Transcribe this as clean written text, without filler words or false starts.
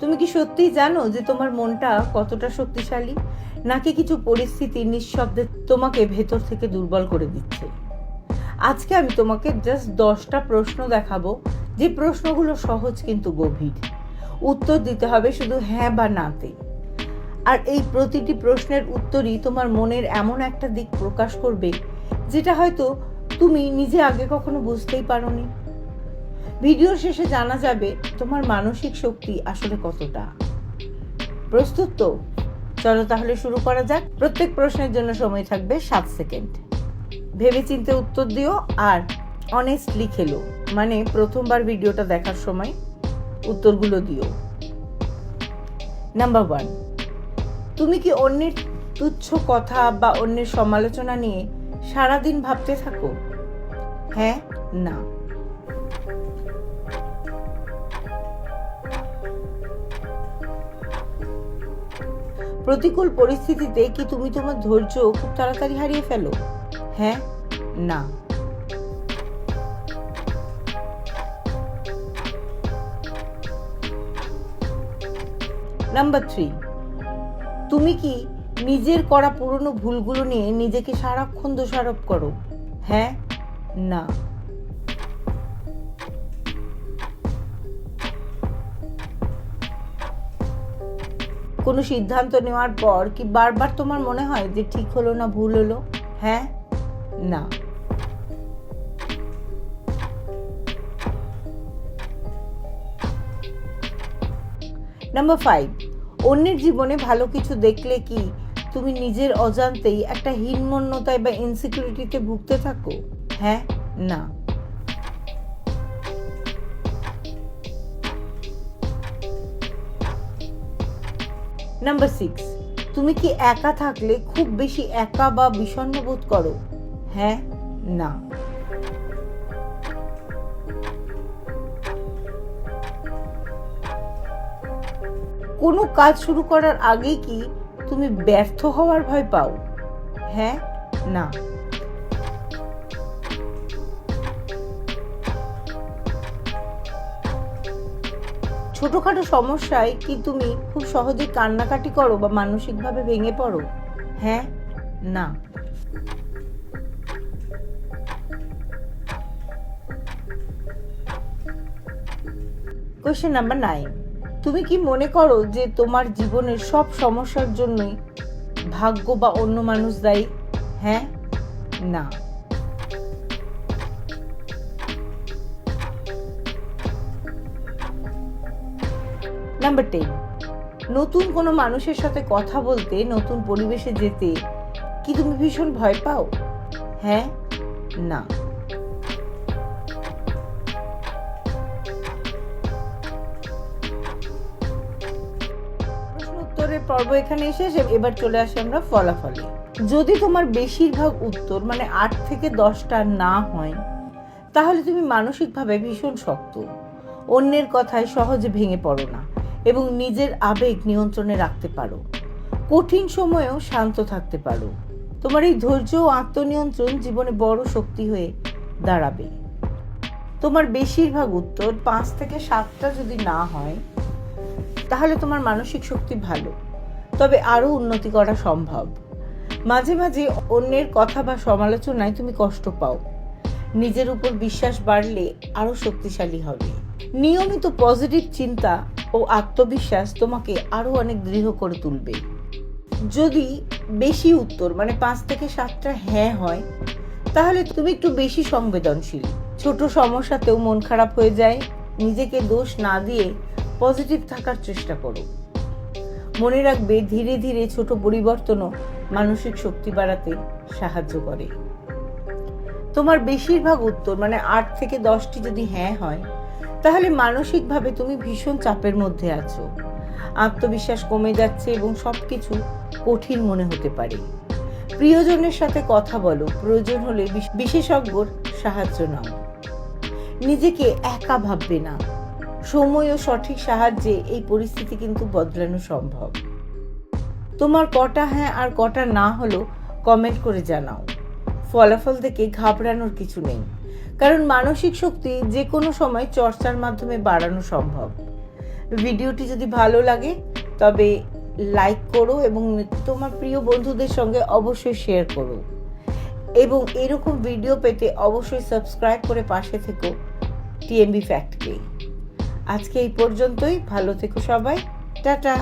তুমি কি সত্যিই জানো যে তোমার মনটা কতটা শক্তিশালী, নাকি কিছু পরিস্থিতি নিঃশব্দে তোমাকে ভেতর থেকে দুর্বল করে দিচ্ছে? আজকে আমি তোমাকে জাস্ট 10টা প্রশ্ন দেখাবো, যে প্রশ্নগুলো সহজ কিন্তু গভীর। উত্তর দিতে হবে শুধু হ্যাঁ বা নাতে। আর এই প্রতিটি প্রশ্নের উত্তরই তোমার মনের এমন একটা দিক প্রকাশ করবে যেটা হয়তো তুমি নিজে আগে কখনো বুঝতেই পারোনি। ভিডিওর শেষে জানা যাবে তোমার মানসিক শক্তি আসলে কতটা। প্রস্তুত তো? চলো তাহলে শুরু করা যাক। প্রত্যেক প্রশ্নের জন্য সময় থাকবে 7 সেকেন্ড। ভেবেচিন্তে উত্তর দিও, আর অনেস্টলি খেলো, মানে প্রথমবার ভিডিওটা দেখার সময় উত্তরগুলো দিও। নাম্বার 1, তুমি কি অন্যের তুচ্ছ কথা বা অন্যের সমালোচনা নিয়ে সারাদিন ভাবতে থাকো? হ্যাঁ, না। প্রতিকূল পরিস্থিতিতে কি তুমি তোমার ধৈর্য খুব তাড়াতাড়ি হারিয়ে ফেলো? হ্যাঁ, না। নাম্বার 3, তুমি কি নিজের করা পুরনো ভুলগুলো নিয়ে নিজেকে সারাক্ষণ দোষারোপ করো? হ্যাঁ, না। কোনো সিদ্ধান্ত নেওয়ার পর কি বারবার তোমার মনে হয় যে ঠিক হলো না ভুল হলো? হ্যাঁ, না। নাম্বার 5, অন্যের জীবনে ভালো কিছু দেখলে কি তুমি নিজের অজান্তেই একটা হীনমন্যতায় বা ইনসিকিউরিটিতে ভুগতে থাকো? হ্যাঁ, না। নাম্বার 6, তুমি কি একা থাকলে খুব বেশি একা বা বিষণ্ণ বোধ করো? হ্যাঁ, না। কোনো কাজ শুরু করার আগেই কি তুমি ব্যর্থ হওয়ার ভয় পাও? হ্যাঁ, না। ছোটখাটো সমস্যায় কি তুমি খুব সহজে কান্নাকাটি করো বা মানসিকভাবে ভেঙে পড়ো? হ্যাঁ, না। কোয়েশ্চেন নাম্বার 9, তুমি কি মনে করো যে তোমার জীবনের সব সমস্যার জন্যই ভাগ্য বা অন্য মানুষ দায়ী? হ্যাঁ, না। নাম্বার 10, নতুন কোনো মানুষের সাথে কথা বলতে, নতুন পরিবেশে যেতে কি তুমি ভীষণ ভয় পাও? হ্যাঁ, না। প্রশ্ন উত্তরের পর্ব এখানে শেষ। এবার চলে আসি আমরা ফলাফলে। যদি তোমার বেশিরভাগ উত্তর মানে 8 থেকে 10টা না হয়, তাহলে তুমি মানসিকভাবে ভীষণ শক্ত, অন্যের কথায় সহজে ভেঙে পড়ো না এবং নিজের আবেগ নিয়ন্ত্রণে রাখতে পারো। কঠিন সময়েও শান্ত থাকতে পারো। তোমার এই ধৈর্য ও আত্মনিয়ন্ত্রণ জীবনে বড় শক্তি হয়ে দাঁড়াবে। তোমার বেশিরভাগ উত্তর 5 থেকে 7টা যদি না হয়, তাহলে তোমার মানসিক শক্তি ভালো, তবে আরও উন্নতি করা সম্ভব। মাঝে মাঝে অন্যের কথা বা সমালোচনায় তুমি কষ্ট পাও। নিজের উপর বিশ্বাস বাড়লে আরও শক্তিশালী হবে। নিয়মিত পজিটিভ চিন্তা ও আত্মবিশ্বাস তোমাকে আরও অনেক দৃঢ় করে তুলবে। যদি বেশি উত্তর মানে 5 থেকে 7টা হ্যাঁ হয়, তাহলে তুমি একটু বেশি সংবেদনশীল। ছোট সমস্যাতেও মন খারাপ হয়ে যায়। নিজেকে দোষ না দিয়ে পজিটিভ থাকার চেষ্টা করো। মনে রাখবে, ধীরে ধীরে ছোট পরিবর্তনও মানসিক শক্তি বাড়াতে সাহায্য করে। তোমার বেশিরভাগ উত্তর মানে 8 থেকে 10টি যদি হ্যাঁ হয়, তাহলে মানসিকভাবে তুমি ভীষণ চাপের মধ্যে আছো। আত্মবিশ্বাস কমে যাচ্ছে এবং সবকিছু কঠিন মনে হতে পারে। প্রিয়জনের সাথে কথা বলো, প্রয়োজন হলে বিশেষজ্ঞর সাহায্য নাও। নিজেকে একা ভাববে না। সময় ও সঠিক সাহায্যে এই পরিস্থিতি কিন্তু বদলানো সম্ভব। তোমার কটা হ্যাঁ আর কটা না হলো কমেন্ট করে জানাও। ফলাফল দেখে ঘাবড়ানোর কিছু নেই, কারণ মানসিক শক্তি যে কোনো সময় চর্চার মাধ্যমে বাড়ানো সম্ভব। ভিডিওটি যদি ভালো লাগে তবে লাইক করো এবং তোমার প্রিয় বন্ধুদের সঙ্গে অবশ্যই শেয়ার করো, এবং এরকম ভিডিও পেতে অবশ্যই সাবস্ক্রাইব করে পাশে থেকো টিএমবি ফ্যাক্টকে। আজকে এই পর্যন্তই, ভালো থেকো সবাই, টাটা।